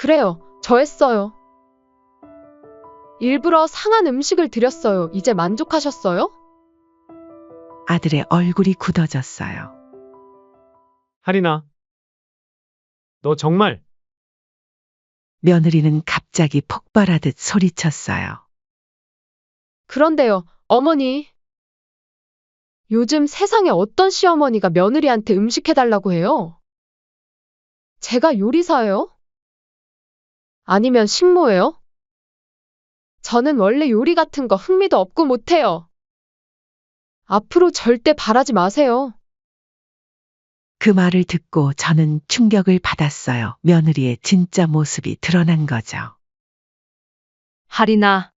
그래요. 저 했어요. 일부러 상한 음식을 드렸어요. 이제 만족하셨어요? 아들의 얼굴이 굳어졌어요. 하리나, 너 정말 며느리는 갑자기 폭발하듯 소리쳤어요. 그런데요, 어머니. 요즘 세상에 어떤 시어머니가 며느리한테 음식 해달라고 해요? 제가 요리사예요? 아니면 식모예요? 저는 원래 요리 같은 거 흥미도 없고 못해요. 앞으로 절대 바라지 마세요. 그 말을 듣고 저는 충격을 받았어요. 며느리의 진짜 모습이 드러난 거죠. 하리나,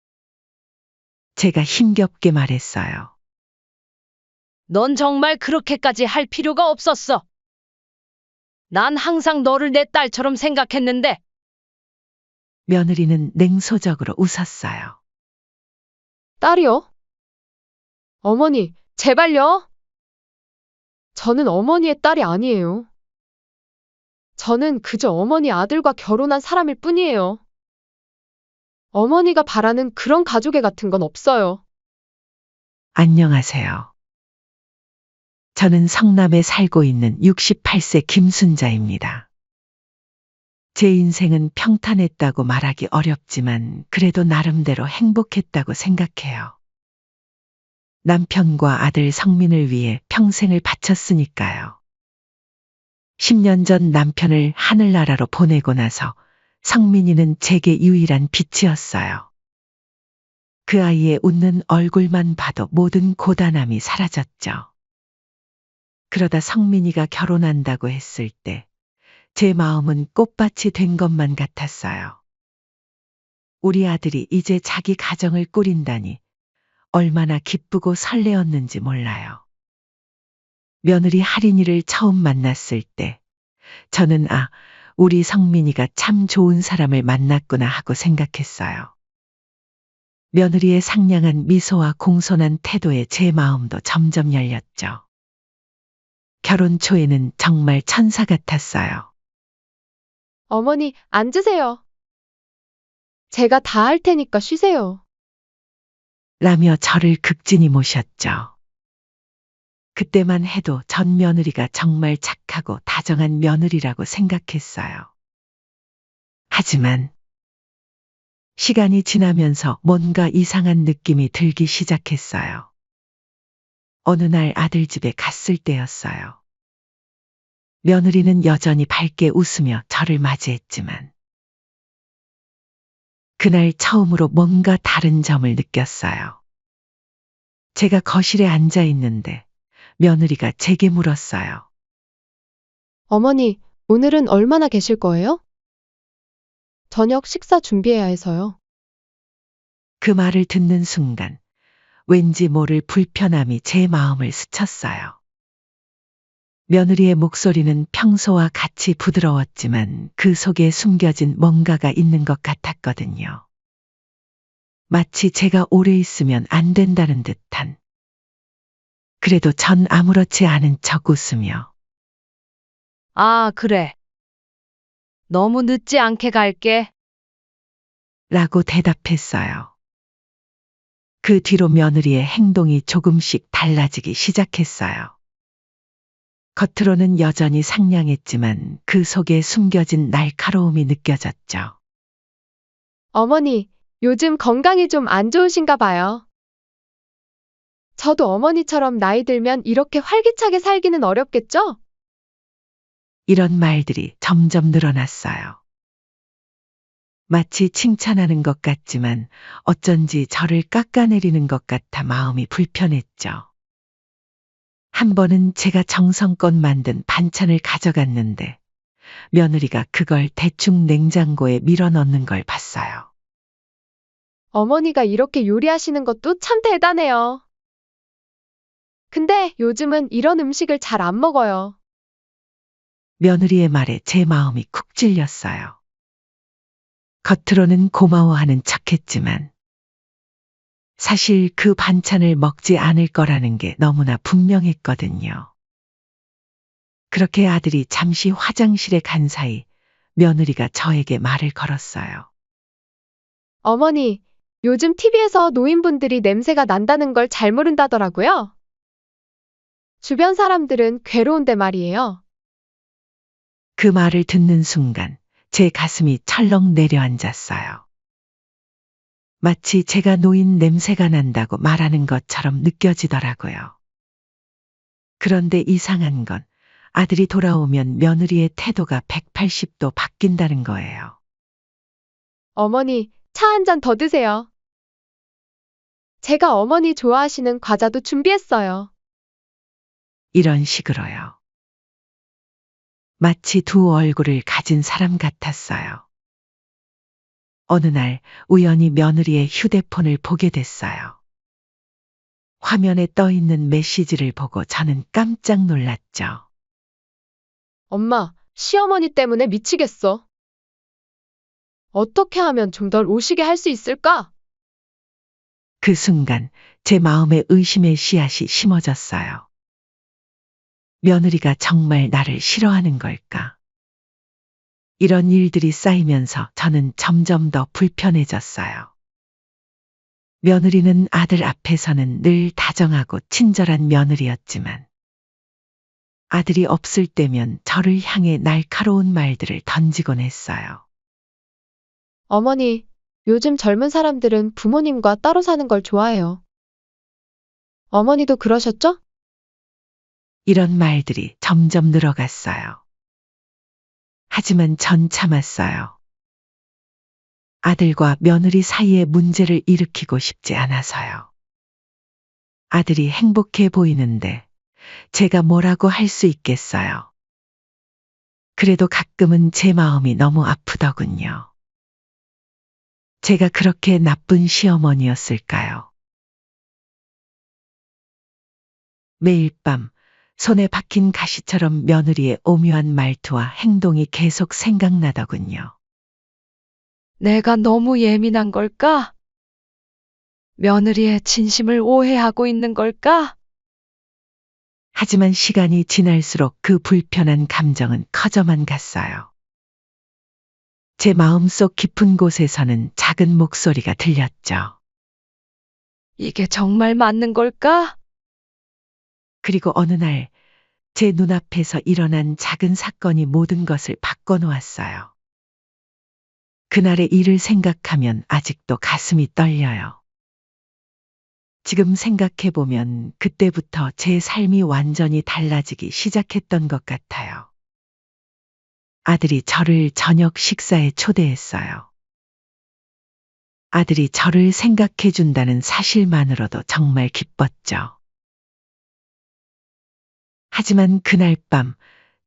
제가 힘겹게 말했어요. 넌 정말 그렇게까지 할 필요가 없었어. 난 항상 너를 내 딸처럼 생각했는데. 며느리는 냉소적으로 웃었어요. 딸이요? 어머니, 제발요. 저는 어머니의 딸이 아니에요. 저는 그저 어머니 아들과 결혼한 사람일 뿐이에요. 어머니가 바라는 그런 가족애 같은 건 없어요. 안녕하세요. 저는 성남에 살고 있는 68세 김순자입니다. 제 인생은 평탄했다고 말하기 어렵지만 그래도 나름대로 행복했다고 생각해요. 남편과 아들 성민을 위해 평생을 바쳤으니까요. 10년 전 남편을 하늘나라로 보내고 나서 성민이는 제게 유일한 빛이었어요. 그 아이의 웃는 얼굴만 봐도 모든 고단함이 사라졌죠. 그러다 성민이가 결혼한다고 했을 때 제 마음은 꽃밭이 된 것만 같았어요. 우리 아들이 이제 자기 가정을 꾸린다니 얼마나 기쁘고 설레었는지 몰라요. 며느리 할인이를 처음 만났을 때 저는 우리 성민이가 참 좋은 사람을 만났구나 하고 생각했어요. 며느리의 상냥한 미소와 공손한 태도에 제 마음도 점점 열렸죠. 결혼 초에는 정말 천사 같았어요. 어머니, 앉으세요. 제가 다 할 테니까 쉬세요. 라며 저를 극진히 모셨죠. 그때만 해도 전 며느리가 정말 착하고 다정한 며느리라고 생각했어요. 하지만 시간이 지나면서 뭔가 이상한 느낌이 들기 시작했어요. 어느 날 아들 집에 갔을 때였어요. 며느리는 여전히 밝게 웃으며 저를 맞이했지만 그날 처음으로 뭔가 다른 점을 느꼈어요. 제가 거실에 앉아 있는데 며느리가 제게 물었어요. 어머니, 오늘은 얼마나 계실 거예요? 저녁 식사 준비해야 해서요. 그 말을 듣는 순간 왠지 모를 불편함이 제 마음을 스쳤어요. 며느리의 목소리는 평소와 같이 부드러웠지만 그 속에 숨겨진 뭔가가 있는 것 같았거든요. 마치 제가 오래 있으면 안 된다는 듯한. 그래도 전 아무렇지 않은 척 웃으며 아, 그래. 너무 늦지 않게 갈게. 라고 대답했어요. 그 뒤로 며느리의 행동이 조금씩 달라지기 시작했어요. 겉으로는 여전히 상냥했지만 그 속에 숨겨진 날카로움이 느껴졌죠. 어머니, 요즘 건강이 좀 안 좋으신가 봐요. 저도 어머니처럼 나이 들면 이렇게 활기차게 살기는 어렵겠죠? 이런 말들이 점점 늘어났어요. 마치 칭찬하는 것 같지만 어쩐지 저를 깎아내리는 것 같아 마음이 불편했죠. 한 번은 제가 정성껏 만든 반찬을 가져갔는데 며느리가 그걸 대충 냉장고에 밀어 넣는 걸 봤어요. 어머니가 이렇게 요리하시는 것도 참 대단해요. 근데 요즘은 이런 음식을 잘 안 먹어요. 며느리의 말에 제 마음이 쿡 찔렸어요. 겉으로는 고마워하는 척했지만 사실 그 반찬을 먹지 않을 거라는 게 너무나 분명했거든요. 그렇게 아들이 잠시 화장실에 간 사이 며느리가 저에게 말을 걸었어요. 어머니, 요즘 TV에서 노인분들이 냄새가 난다는 걸 잘 모른다더라고요. 주변 사람들은 괴로운데 말이에요. 그 말을 듣는 순간 제 가슴이 철렁 내려앉았어요. 마치 제가 노인 냄새가 난다고 말하는 것처럼 느껴지더라고요. 그런데 이상한 건 아들이 돌아오면 며느리의 태도가 180도 바뀐다는 거예요. 어머니, 차 한 잔 더 드세요. 제가 어머니 좋아하시는 과자도 준비했어요. 이런 식으로요. 마치 두 얼굴을 가진 사람 같았어요. 어느 날 우연히 며느리의 휴대폰을 보게 됐어요. 화면에 떠 있는 메시지를 보고 저는 깜짝 놀랐죠. 엄마, 시어머니 때문에 미치겠어. 어떻게 하면 좀 덜 오시게 할 수 있을까? 그 순간 제 마음에 의심의 씨앗이 심어졌어요. 며느리가 정말 나를 싫어하는 걸까? 이런 일들이 쌓이면서 저는 점점 더 불편해졌어요. 며느리는 아들 앞에서는 늘 다정하고 친절한 며느리였지만 아들이 없을 때면 저를 향해 날카로운 말들을 던지곤 했어요. 어머니, 요즘 젊은 사람들은 부모님과 따로 사는 걸 좋아해요. 어머니도 그러셨죠? 이런 말들이 점점 늘어갔어요. 하지만 전 참았어요. 아들과 며느리 사이에 문제를 일으키고 싶지 않아서요. 아들이 행복해 보이는데 제가 뭐라고 할 수 있겠어요. 그래도 가끔은 제 마음이 너무 아프더군요. 제가 그렇게 나쁜 시어머니였을까요? 매일 밤 손에 박힌 가시처럼 며느리의 오묘한 말투와 행동이 계속 생각나더군요. 내가 너무 예민한 걸까? 며느리의 진심을 오해하고 있는 걸까? 하지만 시간이 지날수록 그 불편한 감정은 커져만 갔어요. 제 마음속 깊은 곳에서는 작은 목소리가 들렸죠. 이게 정말 맞는 걸까? 그리고 어느 날 제 눈앞에서 일어난 작은 사건이 모든 것을 바꿔놓았어요. 그날의 일을 생각하면 아직도 가슴이 떨려요. 지금 생각해보면 그때부터 제 삶이 완전히 달라지기 시작했던 것 같아요. 아들이 저를 저녁 식사에 초대했어요. 아들이 저를 생각해 준다는 사실만으로도 정말 기뻤죠. 하지만 그날 밤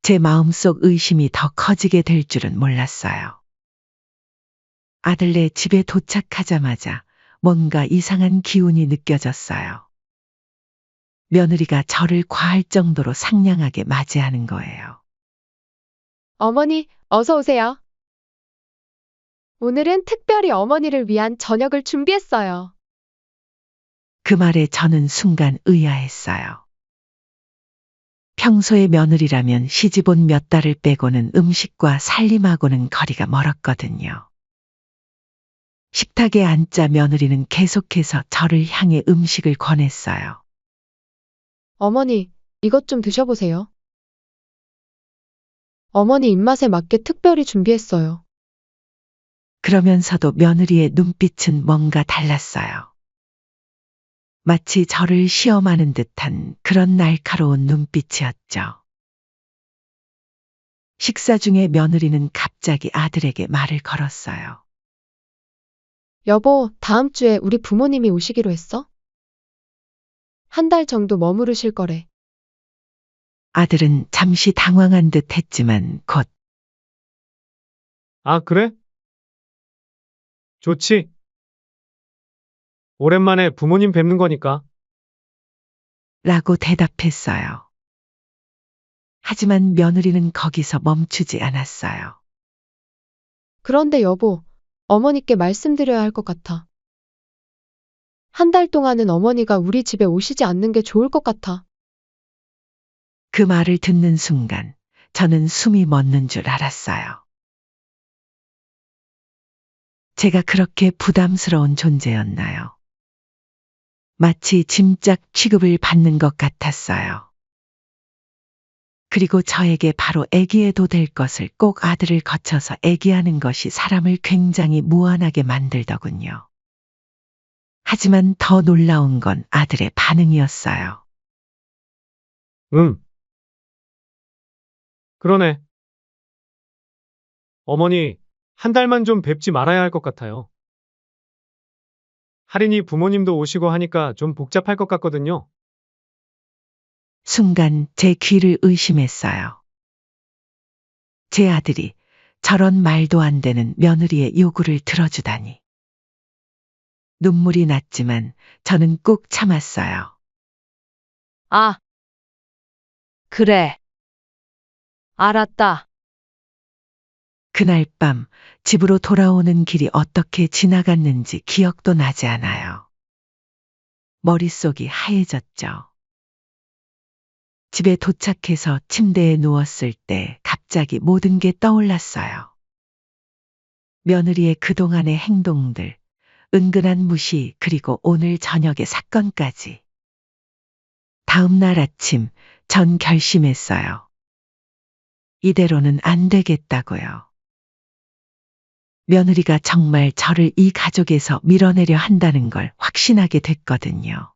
제 마음속 의심이 더 커지게 될 줄은 몰랐어요. 아들네 집에 도착하자마자 뭔가 이상한 기운이 느껴졌어요. 며느리가 저를 과할 정도로 상냥하게 맞이하는 거예요. 어머니, 어서 오세요. 오늘은 특별히 어머니를 위한 저녁을 준비했어요. 그 말에 저는 순간 의아했어요. 평소에 며느리라면 시집 온 몇 달을 빼고는 음식과 살림하고는 거리가 멀었거든요. 식탁에 앉자 며느리는 계속해서 저를 향해 음식을 권했어요. 어머니, 이것 좀 드셔보세요. 어머니 입맛에 맞게 특별히 준비했어요. 그러면서도 며느리의 눈빛은 뭔가 달랐어요. 마치 저를 시험하는 듯한 그런 날카로운 눈빛이었죠. 식사 중에 며느리는 갑자기 아들에게 말을 걸었어요. 여보, 다음 주에 우리 부모님이 오시기로 했어? 한 달 정도 머무르실 거래. 아들은 잠시 당황한 듯 했지만 곧 아, 그래? 좋지. 오랜만에 부모님 뵙는 거니까. 라고 대답했어요. 하지만 며느리는 거기서 멈추지 않았어요. 그런데 여보, 어머니께 말씀드려야 할 것 같아. 한 달 동안은 어머니가 우리 집에 오시지 않는 게 좋을 것 같아. 그 말을 듣는 순간 저는 숨이 멎는 줄 알았어요. 제가 그렇게 부담스러운 존재였나요? 마치 짐짝 취급을 받는 것 같았어요. 그리고 저에게 바로 애기애도 될 것을 꼭 아들을 거쳐서 애기하는 것이 사람을 굉장히 무안하게 만들더군요. 하지만 더 놀라운 건 아들의 반응이었어요. 그러네. 어머니, 한 달만 좀 뵙지 말아야 할 것 같아요. 할인이 부모님도 오시고 하니까 좀 복잡할 것 같거든요. 순간 제 귀를 의심했어요. 제 아들이 저런 말도 안 되는 며느리의 요구를 들어주다니. 눈물이 났지만 저는 꾹 참았어요. 아, 그래. 알았다. 그날 밤 집으로 돌아오는 길이 어떻게 지나갔는지 기억도 나지 않아요. 머릿속이 하얘졌죠. 집에 도착해서 침대에 누웠을 때 갑자기 모든 게 떠올랐어요. 며느리의 그동안의 행동들, 은근한 무시, 그리고 오늘 저녁의 사건까지. 다음 날 아침 전 결심했어요. 이대로는 안 되겠다고요. 며느리가 정말 저를 이 가족에서 밀어내려 한다는 걸 확신하게 됐거든요.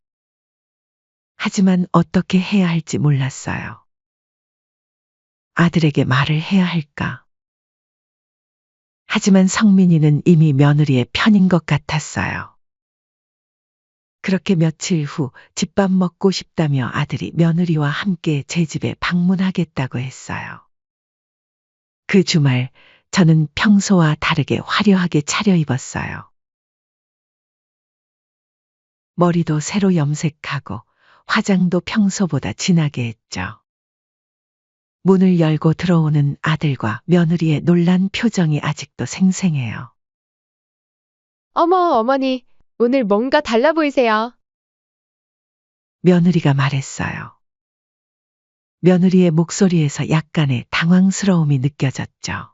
하지만 어떻게 해야 할지 몰랐어요. 아들에게 말을 해야 할까? 하지만 성민이는 이미 며느리의 편인 것 같았어요. 그렇게 며칠 후 집밥 먹고 싶다며 아들이 며느리와 함께 제 집에 방문하겠다고 했어요. 그 주말 저는 평소와 다르게 화려하게 차려입었어요. 머리도 새로 염색하고 화장도 평소보다 진하게 했죠. 문을 열고 들어오는 아들과 며느리의 놀란 표정이 아직도 생생해요. 어머, 어머니, 오늘 뭔가 달라 보이세요. 며느리가 말했어요. 며느리의 목소리에서 약간의 당황스러움이 느껴졌죠.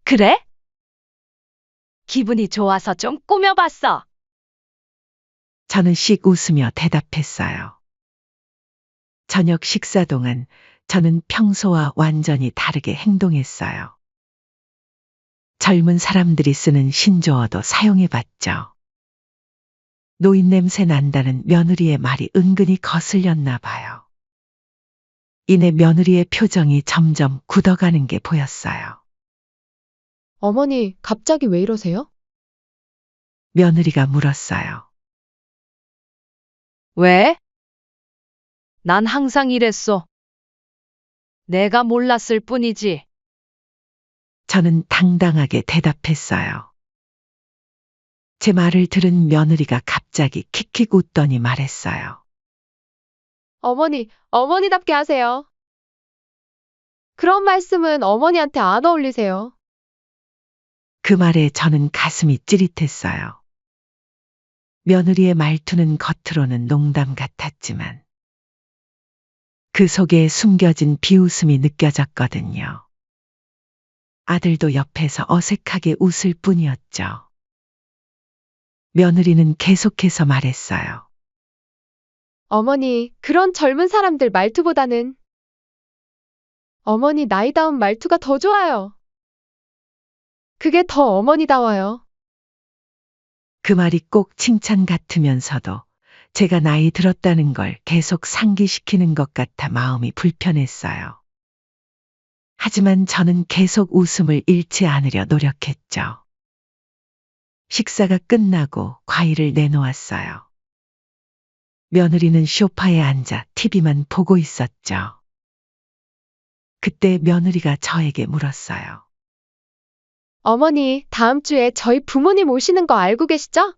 그래? 기분이 좋아서 좀 꾸며봤어. 저는 씩 웃으며 대답했어요. 저녁 식사 동안 저는 평소와 완전히 다르게 행동했어요. 젊은 사람들이 쓰는 신조어도 사용해봤죠. 노인 냄새 난다는 며느리의 말이 은근히 거슬렸나 봐요. 이내 며느리의 표정이 점점 굳어가는 게 보였어요. 어머니, 갑자기 왜 이러세요? 며느리가 물었어요. 왜? 난 항상 이랬어. 내가 몰랐을 뿐이지. 저는 당당하게 대답했어요. 제 말을 들은 며느리가 갑자기 킥킥 웃더니 말했어요. 어머니, 어머니답게 하세요. 그런 말씀은 어머니한테 안 어울리세요. 그 말에 저는 가슴이 찌릿했어요. 며느리의 말투는 겉으로는 농담 같았지만 그 속에 숨겨진 비웃음이 느껴졌거든요. 아들도 옆에서 어색하게 웃을 뿐이었죠. 며느리는 계속해서 말했어요. 어머니, 그런 젊은 사람들 말투보다는 어머니 나이다운 말투가 더 좋아요. 그게 더 어머니다워요. 그 말이 꼭 칭찬 같으면서도 제가 나이 들었다는 걸 계속 상기시키는 것 같아 마음이 불편했어요. 하지만 저는 계속 웃음을 잃지 않으려 노력했죠. 식사가 끝나고 과일을 내놓았어요. 며느리는 소파에 앉아 TV만 보고 있었죠. 그때 며느리가 저에게 물었어요. 어머니, 다음 주에 저희 부모님 오시는 거 알고 계시죠?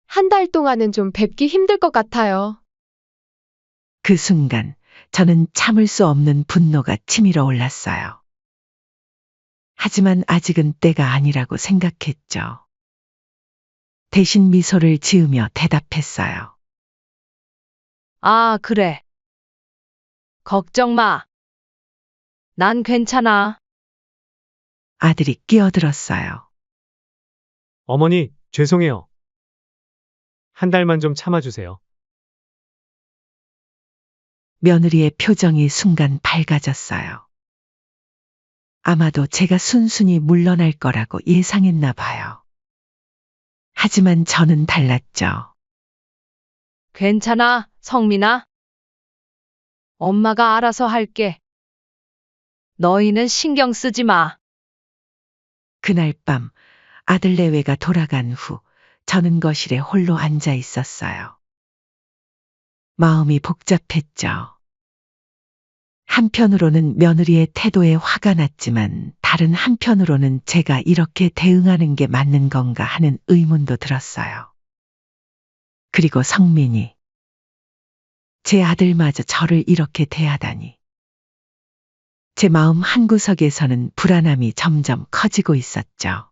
한 달 동안은 좀 뵙기 힘들 것 같아요. 그 순간 저는 참을 수 없는 분노가 치밀어 올랐어요. 하지만 아직은 때가 아니라고 생각했죠. 대신 미소를 지으며 대답했어요. 아, 그래. 걱정 마. 난 괜찮아. 아들이 끼어들었어요. 어머니, 죄송해요. 한 달만 좀 참아주세요. 며느리의 표정이 순간 밝아졌어요. 아마도 제가 순순히 물러날 거라고 예상했나 봐요. 하지만 저는 달랐죠. 괜찮아, 성민아. 엄마가 알아서 할게. 너희는 신경 쓰지 마. 그날 밤 아들 내외가 돌아간 후 저는 거실에 홀로 앉아 있었어요. 마음이 복잡했죠. 한편으로는 며느리의 태도에 화가 났지만 다른 한편으로는 제가 이렇게 대응하는 게 맞는 건가 하는 의문도 들었어요. 그리고 성민이 제 아들마저 저를 이렇게 대하다니. 제 마음 한구석에서는 불안함이 점점 커지고 있었죠.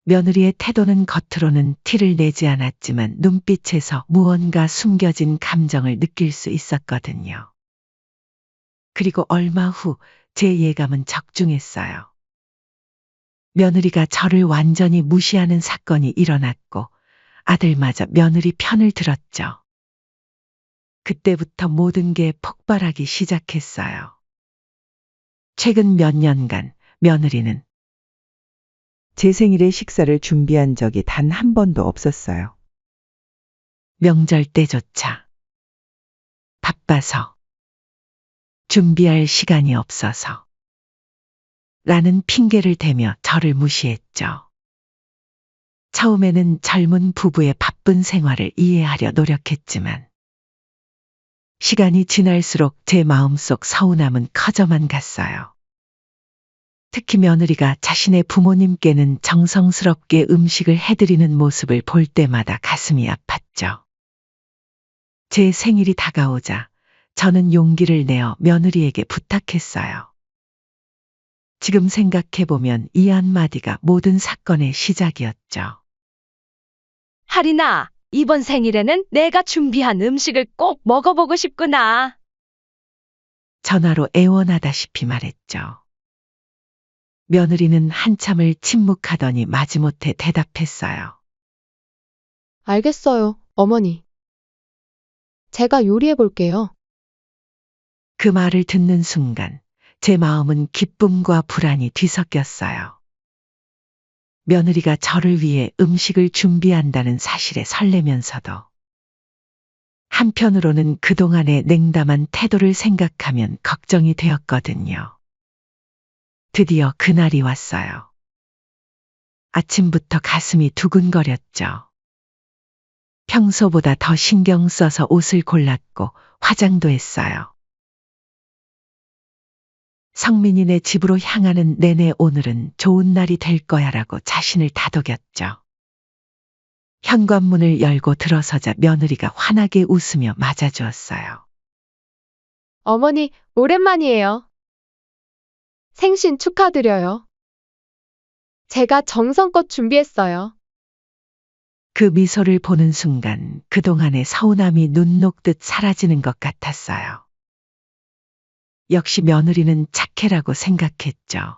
며느리의 태도는 겉으로는 티를 내지 않았지만 눈빛에서 무언가 숨겨진 감정을 느낄 수 있었거든요. 그리고 얼마 후 제 예감은 적중했어요. 며느리가 저를 완전히 무시하는 사건이 일어났고 아들마저 며느리 편을 들었죠. 그때부터 모든 게 폭발하기 시작했어요. 최근 몇 년간 며느리는 제 생일에 식사를 준비한 적이 단 한 번도 없었어요. 명절 때조차 바빠서 준비할 시간이 없어서 라는 핑계를 대며 저를 무시했죠. 처음에는 젊은 부부의 바쁜 생활을 이해하려 노력했지만 시간이 지날수록 제 마음속 서운함은 커져만 갔어요. 특히 며느리가 자신의 부모님께는 정성스럽게 음식을 해드리는 모습을 볼 때마다 가슴이 아팠죠. 제 생일이 다가오자 저는 용기를 내어 며느리에게 부탁했어요. 지금 생각해보면 이 한마디가 모든 사건의 시작이었죠. 하리나, 이번 생일에는 내가 준비한 음식을 꼭 먹어보고 싶구나. 전화로 애원하다시피 말했죠. 며느리는 한참을 침묵하더니 마지못해 대답했어요. 알겠어요, 어머니. 제가 요리해 볼게요. 그 말을 듣는 순간 제 마음은 기쁨과 불안이 뒤섞였어요. 며느리가 저를 위해 음식을 준비한다는 사실에 설레면서도 한편으로는 그동안의 냉담한 태도를 생각하면 걱정이 되었거든요. 드디어 그날이 왔어요. 아침부터 가슴이 두근거렸죠. 평소보다 더 신경 써서 옷을 골랐고 화장도 했어요. 성민이네 집으로 향하는 내내 오늘은 좋은 날이 될 거야라고 자신을 다독였죠. 현관문을 열고 들어서자 며느리가 환하게 웃으며 맞아주었어요. 어머니, 오랜만이에요. 생신 축하드려요. 제가 정성껏 준비했어요. 그 미소를 보는 순간 그동안의 서운함이 눈 녹듯 사라지는 것 같았어요. 역시 며느리는 착해라고 생각했죠.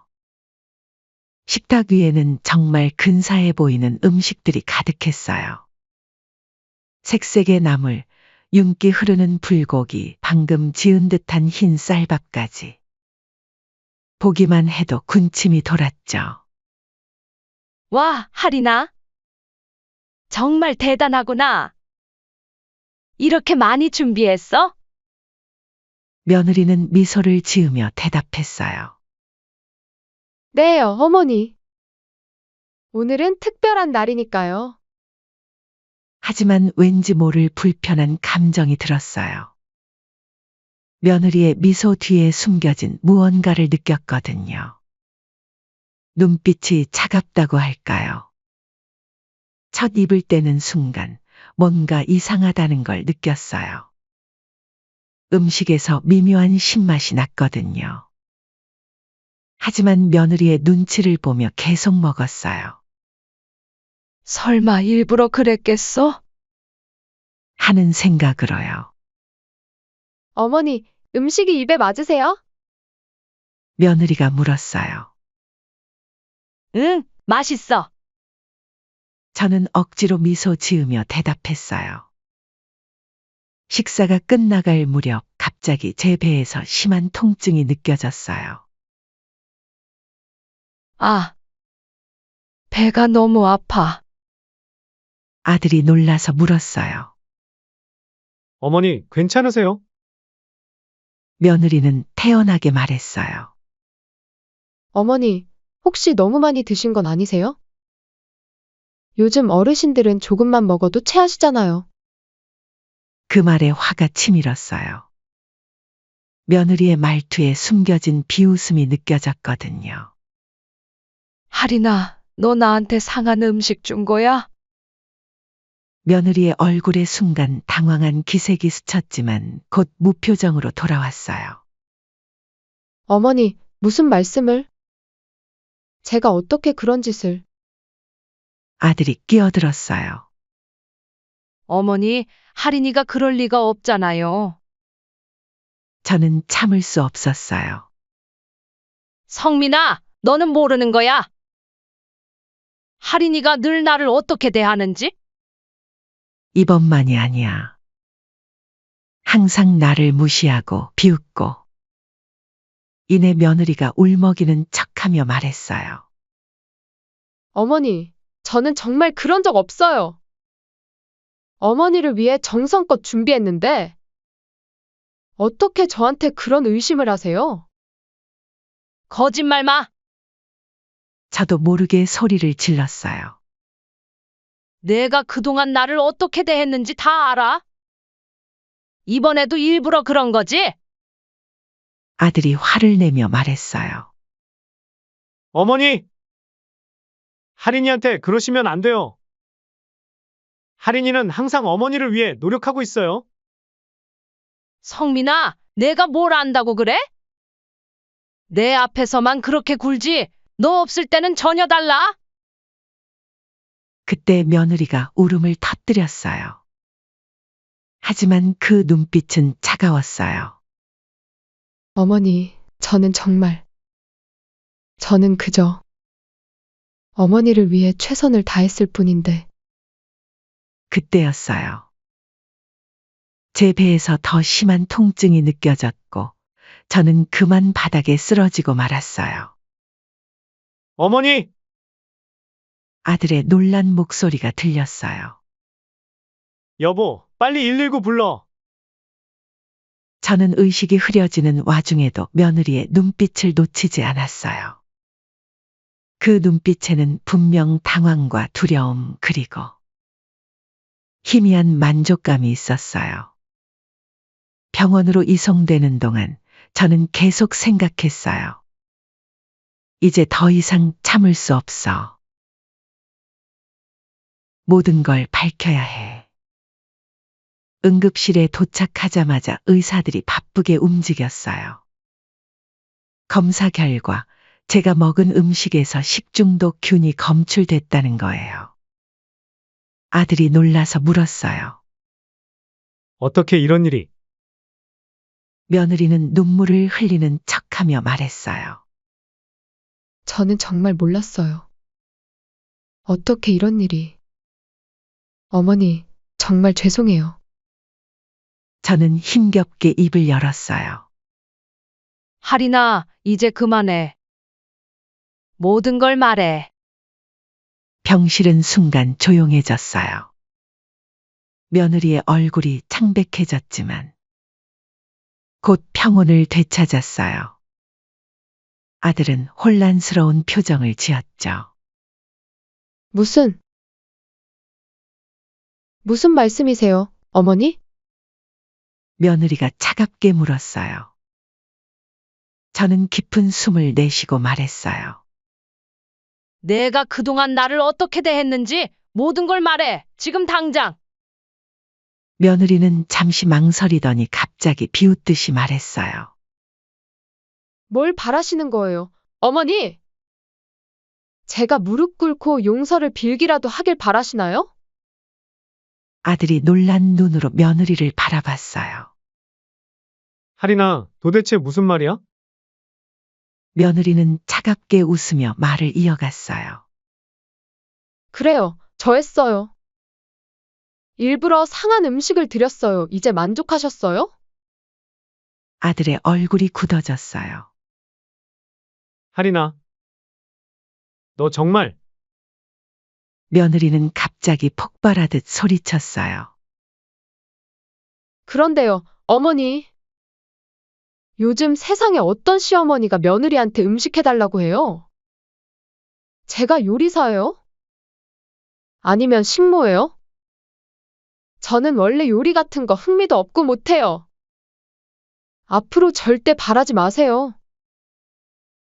식탁 위에는 정말 근사해 보이는 음식들이 가득했어요. 색색의 나물, 윤기 흐르는 불고기, 방금 지은 듯한 흰 쌀밥까지. 보기만 해도 군침이 돌았죠. 와, 하리나. 정말 대단하구나. 이렇게 많이 준비했어? 며느리는 미소를 지으며 대답했어요. 네, 어머니. 오늘은 특별한 날이니까요. 하지만 왠지 모를 불편한 감정이 들었어요. 며느리의 미소 뒤에 숨겨진 무언가를 느꼈거든요. 눈빛이 차갑다고 할까요? 첫 입을 떼는 순간 뭔가 이상하다는 걸 느꼈어요. 음식에서 미묘한 신맛이 났거든요. 하지만 며느리의 눈치를 보며 계속 먹었어요. 설마 일부러 그랬겠어? 하는 생각으로요. 어머니, 음식이 입에 맞으세요? 며느리가 물었어요. 응, 맛있어. 저는 억지로 미소 지으며 대답했어요. 식사가 끝나갈 무렵 갑자기 제 배에서 심한 통증이 느껴졌어요. 아, 배가 너무 아파. 아들이 놀라서 물었어요. 어머니, 괜찮으세요? 며느리는 태연하게 말했어요. 어머니, 혹시 너무 많이 드신 건 아니세요? 요즘 어르신들은 조금만 먹어도 체하시잖아요. 그 말에 화가 치밀었어요. 며느리의 말투에 숨겨진 비웃음이 느껴졌거든요. 할인아, 너 나한테 상한 음식 준 거야? 며느리의 얼굴에 순간 당황한 기색이 스쳤지만 곧 무표정으로 돌아왔어요. 어머니, 무슨 말씀을? 제가 어떻게 그런 짓을? 아들이 끼어들었어요. 어머니, 할인이가 그럴 리가 없잖아요. 저는 참을 수 없었어요. 성민아, 너는 모르는 거야. 할인이가 늘 나를 어떻게 대하는지? 이번만이 아니야. 항상 나를 무시하고 비웃고. 이내 며느리가 울먹이는 척하며 말했어요. 어머니, 저는 정말 그런 적 없어요. 어머니를 위해 정성껏 준비했는데, 어떻게 저한테 그런 의심을 하세요? 거짓말 마. 저도 모르게 소리를 질렀어요. 내가 그동안 나를 어떻게 대했는지 다 알아? 이번에도 일부러 그런 거지? 아들이 화를 내며 말했어요. 어머니! 할인이한테 그러시면 안 돼요. 할인이는 항상 어머니를 위해 노력하고 있어요. 성민아, 내가 뭘 안다고 그래? 내 앞에서만 그렇게 굴지, 너 없을 때는 전혀 달라? 그때 며느리가 울음을 터뜨렸어요. 하지만 그 눈빛은 차가웠어요. 어머니, 저는 그저 어머니를 위해 최선을 다했을 뿐인데, 그때였어요. 제 배에서 더 심한 통증이 느껴졌고, 저는 그만 바닥에 쓰러지고 말았어요. 어머니! 아들의 놀란 목소리가 들렸어요. 여보, 빨리 119 불러. 저는 의식이 흐려지는 와중에도 며느리의 눈빛을 놓치지 않았어요. 그 눈빛에는 분명 당황과 두려움 그리고 희미한 만족감이 있었어요. 병원으로 이송되는 동안 저는 계속 생각했어요. 이제 더 이상 참을 수 없어. 모든 걸 밝혀야 해. 응급실에 도착하자마자 의사들이 바쁘게 움직였어요. 검사 결과 제가 먹은 음식에서 식중독균이 검출됐다는 거예요. 아들이 놀라서 물었어요. 어떻게 이런 일이? 며느리는 눈물을 흘리는 척하며 말했어요. 저는 정말 몰랐어요. 어떻게 이런 일이. 어머니, 정말 죄송해요. 저는 힘겹게 입을 열었어요. 할인아, 이제 그만해. 모든 걸 말해. 병실은 순간 조용해졌어요. 며느리의 얼굴이 창백해졌지만 곧 평온을 되찾았어요. 아들은 혼란스러운 표정을 지었죠. 무슨 말씀이세요, 어머니? 며느리가 차갑게 물었어요. 저는 깊은 숨을 내쉬고 말했어요. 내가 그동안 나를 어떻게 대했는지 모든 걸 말해. 지금 당장. 며느리는 잠시 망설이더니 갑자기 비웃듯이 말했어요. 뭘 바라시는 거예요, 어머니? 제가 무릎 꿇고 용서를 빌기라도 하길 바라시나요? 아들이 놀란 눈으로 며느리를 바라봤어요. 할인아, 도대체 무슨 말이야? 며느리는 차갑게 웃으며 말을 이어갔어요. 그래요. 저 했어요. 일부러 상한 음식을 드렸어요. 이제 만족하셨어요? 아들의 얼굴이 굳어졌어요. 하리나, 너 정말 며느리는 갑자기 폭발하듯 소리쳤어요. 그런데요, 어머니. 요즘 세상에 어떤 시어머니가 며느리한테 음식 해달라고 해요? 제가 요리사예요? 아니면 식모예요? 저는 원래 요리 같은 거 흥미도 없고 못해요. 앞으로 절대 바라지 마세요.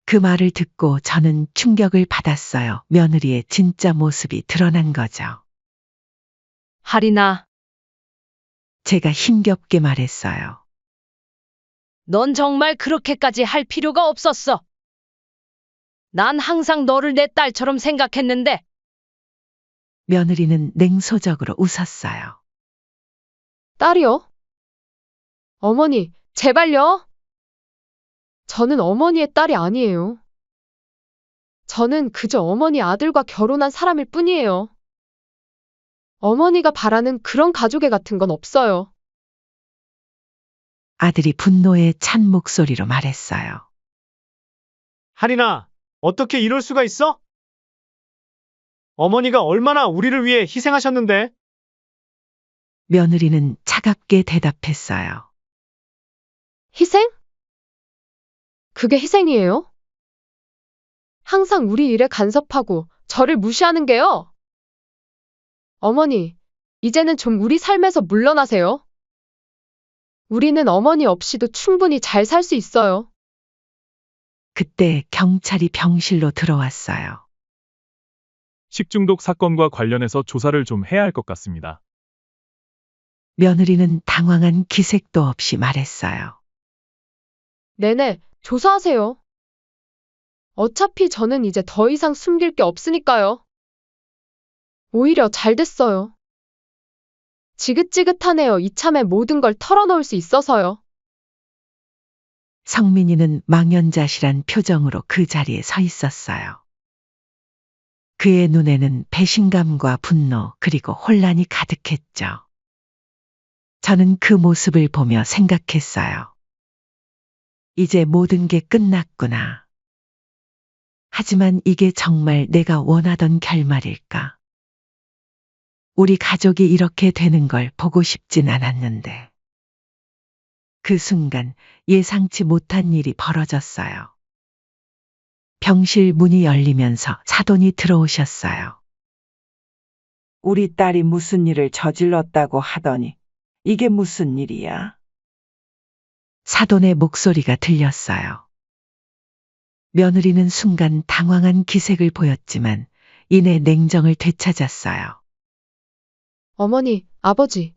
그 말을 듣고 저는 충격을 받았어요. 며느리의 진짜 모습이 드러난 거죠. 하리나, 제가 힘겹게 말했어요. 넌 정말 그렇게까지 할 필요가 없었어. 난 항상 너를 내 딸처럼 생각했는데, 며느리는 냉소적으로 웃었어요. 딸이요? 어머니, 제발요. 저는 어머니의 딸이 아니에요. 저는 그저 어머니 아들과 결혼한 사람일 뿐이에요. 어머니가 바라는 그런 가족애 같은 건 없어요. 아들이 분노에 찬 목소리로 말했어요. 하리나, 어떻게 이럴 수가 있어? 어머니가 얼마나 우리를 위해 희생하셨는데? 며느리는 차갑게 대답했어요. 희생? 그게 희생이에요? 항상 우리 일에 간섭하고 저를 무시하는 게요. 어머니, 이제는 좀 우리 삶에서 물러나세요. 우리는 어머니 없이도 충분히 잘 살 수 있어요. 그때 경찰이 병실로 들어왔어요. 식중독 사건과 관련해서 조사를 좀 해야 할 것 같습니다. 며느리는 당황한 기색도 없이 말했어요. 네네, 조사하세요. 어차피 저는 이제 더 이상 숨길 게 없으니까요. 오히려 잘 됐어요. 지긋지긋하네요. 이참에 모든 걸 털어놓을 수 있어서요. 성민이는 망연자실한 표정으로 그 자리에 서 있었어요. 그의 눈에는 배신감과 분노 그리고 혼란이 가득했죠. 저는 그 모습을 보며 생각했어요. 이제 모든 게 끝났구나. 하지만 이게 정말 내가 원하던 결말일까? 우리 가족이 이렇게 되는 걸 보고 싶진 않았는데. 그 순간 예상치 못한 일이 벌어졌어요. 병실 문이 열리면서 사돈이 들어오셨어요. 우리 딸이 무슨 일을 저질렀다고 하더니 이게 무슨 일이야? 사돈의 목소리가 들렸어요. 며느리는 순간 당황한 기색을 보였지만 이내 냉정을 되찾았어요. 어머니, 아버지.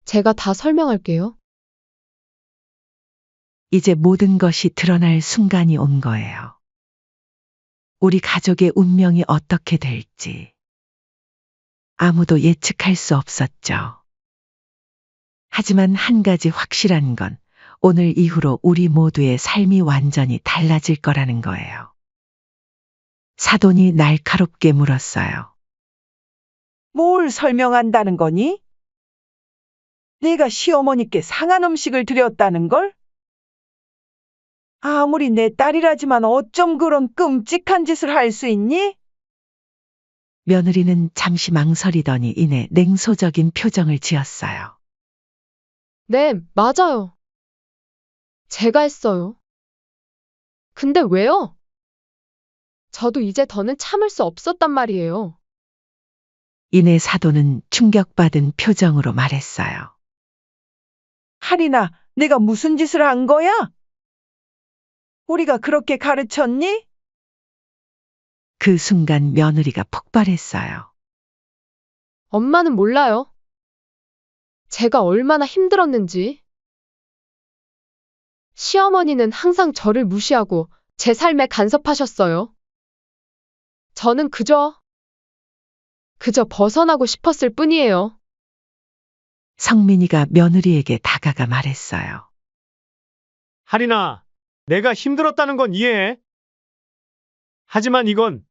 제가 다 설명할게요. 이제 모든 것이 드러날 순간이 온 거예요. 우리 가족의 운명이 어떻게 될지 아무도 예측할 수 없었죠. 하지만 한 가지 확실한 건 오늘 이후로 우리 모두의 삶이 완전히 달라질 거라는 거예요. 사돈이 날카롭게 물었어요. 뭘 설명한다는 거니? 내가 시어머니께 상한 음식을 드렸다는 걸? 아무리 내 딸이라지만 어쩜 그런 끔찍한 짓을 할 수 있니? 며느리는 잠시 망설이더니 이내 냉소적인 표정을 지었어요. 네, 맞아요. 제가 했어요. 근데 왜요? 저도 이제 더는 참을 수 없었단 말이에요. 이내 사돈은 충격받은 표정으로 말했어요. 하리나, 내가 무슨 짓을 한 거야? 우리가 그렇게 가르쳤니? 그 순간 며느리가 폭발했어요. 엄마는 몰라요. 제가 얼마나 힘들었는지. 시어머니는 항상 저를 무시하고 제 삶에 간섭하셨어요. 저는 그저 벗어나고 싶었을 뿐이에요. 성민이가 며느리에게 다가가 말했어요. 하리나, 내가 힘들었다는 건 이해해. 하지만 이건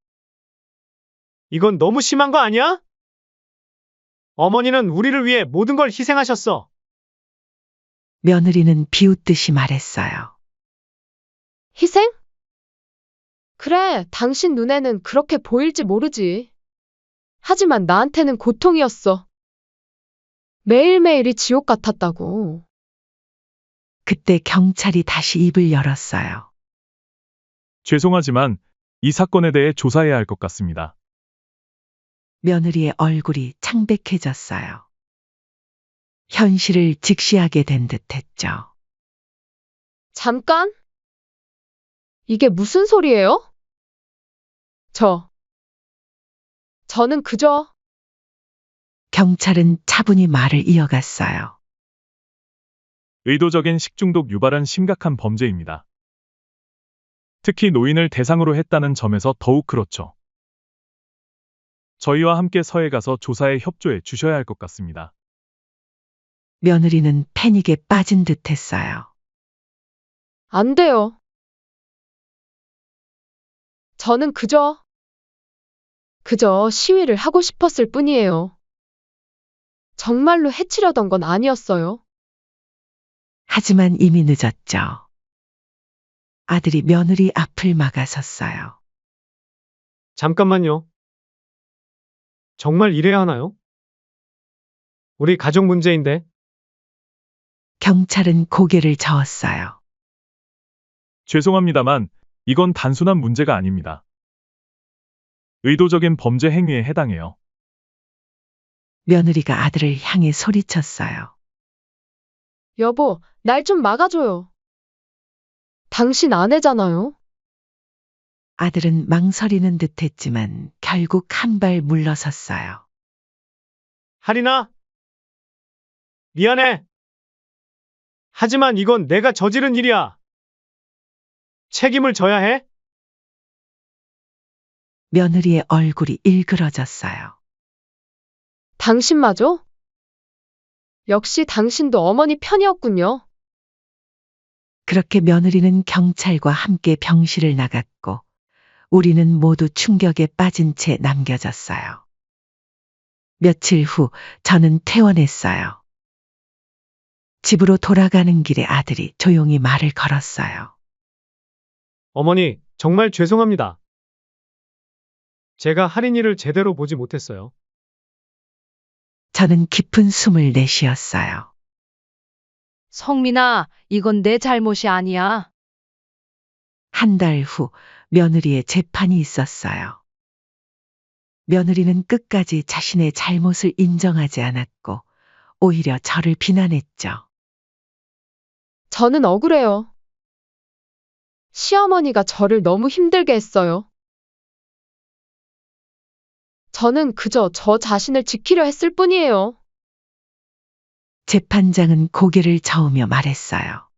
이건 너무 심한 거 아니야? 어머니는 우리를 위해 모든 걸 희생하셨어. 며느리는 비웃듯이 말했어요. 희생? 그래, 당신 눈에는 그렇게 보일지 모르지. 하지만 나한테는 고통이었어. 매일매일이 지옥 같았다고. 그때 경찰이 다시 입을 열었어요. 죄송하지만 이 사건에 대해 조사해야 할 것 같습니다. 며느리의 얼굴이 창백해졌어요. 현실을 직시하게 된 듯했죠. 잠깐? 이게 무슨 소리예요? 저는 그저 경찰은 차분히 말을 이어갔어요. 의도적인 식중독 유발은 심각한 범죄입니다. 특히 노인을 대상으로 했다는 점에서 더욱 그렇죠. 저희와 함께 서해 가서 조사에 협조해 주셔야 할 것 같습니다. 며느리는 패닉에 빠진 듯했어요. 안 돼요. 저는 그저 시위를 하고 싶었을 뿐이에요. 정말로 해치려던 건 아니었어요. 하지만 이미 늦었죠. 아들이 며느리 앞을 막아섰어요. 잠깐만요. 정말 이래야 하나요? 우리 가족 문제인데. 경찰은 고개를 저었어요. 죄송합니다만 이건 단순한 문제가 아닙니다. 의도적인 범죄 행위에 해당해요. 며느리가 아들을 향해 소리쳤어요. 여보, 날 좀 막아줘요. 당신 아내잖아요. 아들은 망설이는 듯했지만 결국 한 발 물러섰어요. 할인아, 미안해. 하지만 이건 내가 저지른 일이야. 책임을 져야 해. 며느리의 얼굴이 일그러졌어요. 당신마저? 역시 당신도 어머니 편이었군요. 그렇게 며느리는 경찰과 함께 병실을 나갔고 우리는 모두 충격에 빠진 채 남겨졌어요. 며칠 후 저는 퇴원했어요. 집으로 돌아가는 길에 아들이 조용히 말을 걸었어요. 어머니, 정말 죄송합니다. 제가 할인이를 제대로 보지 못했어요. 저는 깊은 숨을 내쉬었어요. 성민아, 이건 내 잘못이 아니야. 한 달 후 며느리의 재판이 있었어요. 며느리는 끝까지 자신의 잘못을 인정하지 않았고 오히려 저를 비난했죠. 저는 억울해요. 시어머니가 저를 너무 힘들게 했어요. 저는 그저 저 자신을 지키려 했을 뿐이에요. 재판장은 고개를 저으며 말했어요.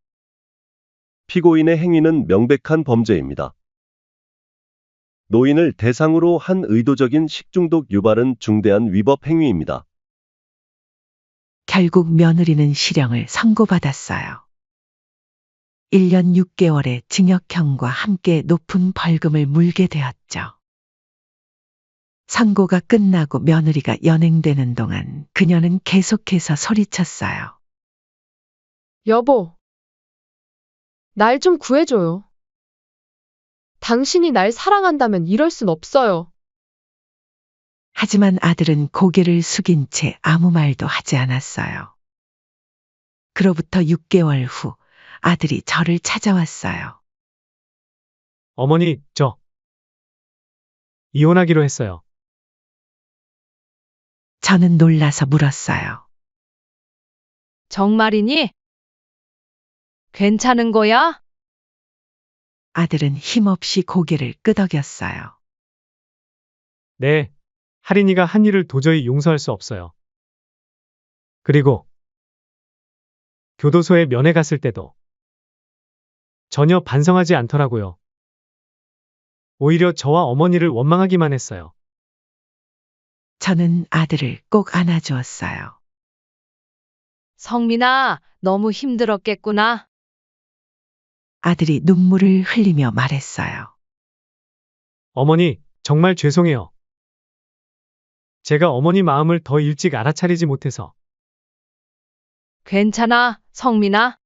피고인의 행위는 명백한 범죄입니다. 노인을 대상으로 한 의도적인 식중독 유발은 중대한 위법 행위입니다. 결국 며느리는 실형을 선고받았어요. 1년 6개월의 징역형과 함께 높은 벌금을 물게 되었죠. 선고가 끝나고 며느리가 연행되는 동안 그녀는 계속해서 소리쳤어요. 여보, 날 좀 구해줘요. 당신이 날 사랑한다면 이럴 순 없어요. 하지만 아들은 고개를 숙인 채 아무 말도 하지 않았어요. 그로부터 6개월 후 아들이 저를 찾아왔어요. 어머니, 저 이혼하기로 했어요. 저는 놀라서 물었어요. 정말이니? 괜찮은 거야? 아들은 힘없이 고개를 끄덕였어요. 네, 할인이가 한 일을 도저히 용서할 수 없어요. 그리고 교도소에 면회 갔을 때도 전혀 반성하지 않더라고요. 오히려 저와 어머니를 원망하기만 했어요. 저는 아들을 꼭 안아주었어요. 성민아, 너무 힘들었겠구나. 아들이 눈물을 흘리며 말했어요. 어머니, 정말 죄송해요. 제가 어머니 마음을 더 일찍 알아차리지 못해서. 괜찮아, 성민아.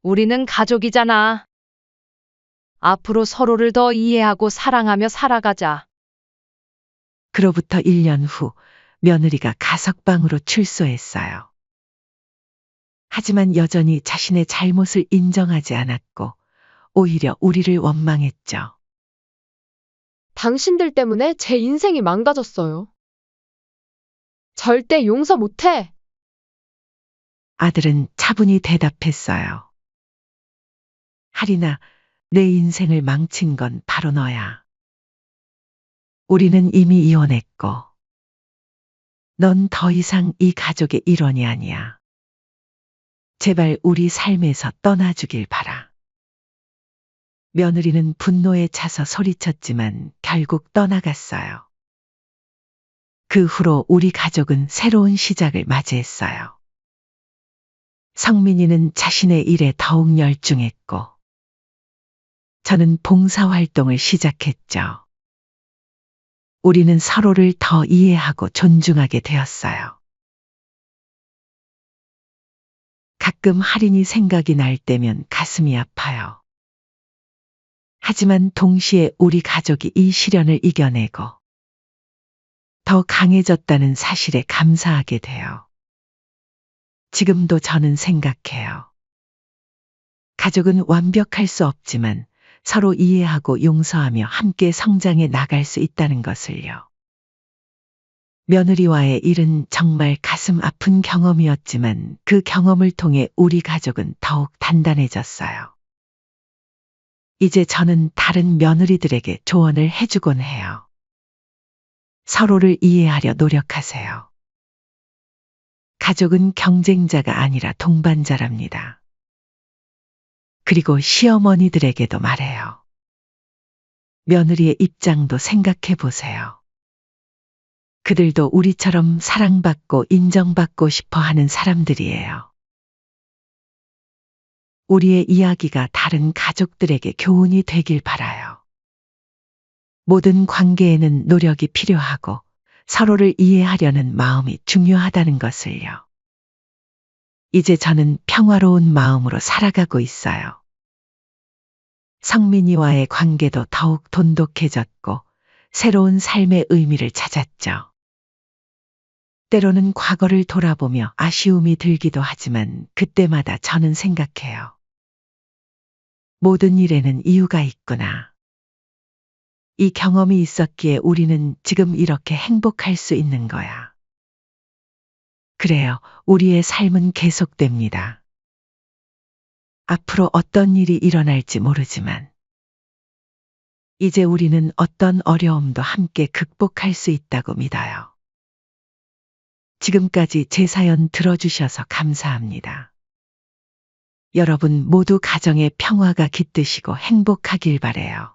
우리는 가족이잖아. 앞으로 서로를 더 이해하고 사랑하며 살아가자. 그로부터 1년 후 며느리가 가석방으로 출소했어요. 하지만 여전히 자신의 잘못을 인정하지 않았고 오히려 우리를 원망했죠. 당신들 때문에 제 인생이 망가졌어요. 절대 용서 못해. 아들은 차분히 대답했어요. 하리나, 내 인생을 망친 건 바로 너야. 우리는 이미 이혼했고, 넌 더 이상 이 가족의 일원이 아니야. 제발 우리 삶에서 떠나주길 바라. 며느리는 분노에 차서 소리쳤지만 결국 떠나갔어요. 그 후로 우리 가족은 새로운 시작을 맞이했어요. 성민이는 자신의 일에 더욱 열중했고, 저는 봉사활동을 시작했죠. 우리는 서로를 더 이해하고 존중하게 되었어요. 가끔 할인이 생각이 날 때면 가슴이 아파요. 하지만 동시에 우리 가족이 이 시련을 이겨내고 더 강해졌다는 사실에 감사하게 돼요. 지금도 저는 생각해요. 가족은 완벽할 수 없지만 서로 이해하고 용서하며 함께 성장해 나갈 수 있다는 것을요. 며느리와의 일은 정말 가슴 아픈 경험이었지만 그 경험을 통해 우리 가족은 더욱 단단해졌어요. 이제 저는 다른 며느리들에게 조언을 해주곤 해요. 서로를 이해하려 노력하세요. 가족은 경쟁자가 아니라 동반자랍니다. 그리고 시어머니들에게도 말해요. 며느리의 입장도 생각해 보세요. 그들도 우리처럼 사랑받고 인정받고 싶어 하는 사람들이에요. 우리의 이야기가 다른 가족들에게 교훈이 되길 바라요. 모든 관계에는 노력이 필요하고 서로를 이해하려는 마음이 중요하다는 것을요. 이제 저는 평화로운 마음으로 살아가고 있어요. 성민이와의 관계도 더욱 돈독해졌고 새로운 삶의 의미를 찾았죠. 때로는 과거를 돌아보며 아쉬움이 들기도 하지만 그때마다 저는 생각해요. 모든 일에는 이유가 있구나. 이 경험이 있었기에 우리는 지금 이렇게 행복할 수 있는 거야. 그래요, 우리의 삶은 계속됩니다. 앞으로 어떤 일이 일어날지 모르지만, 이제 우리는 어떤 어려움도 함께 극복할 수 있다고 믿어요. 지금까지 제 사연 들어주셔서 감사합니다. 여러분 모두 가정의 평화가 깃드시고 행복하길 바래요.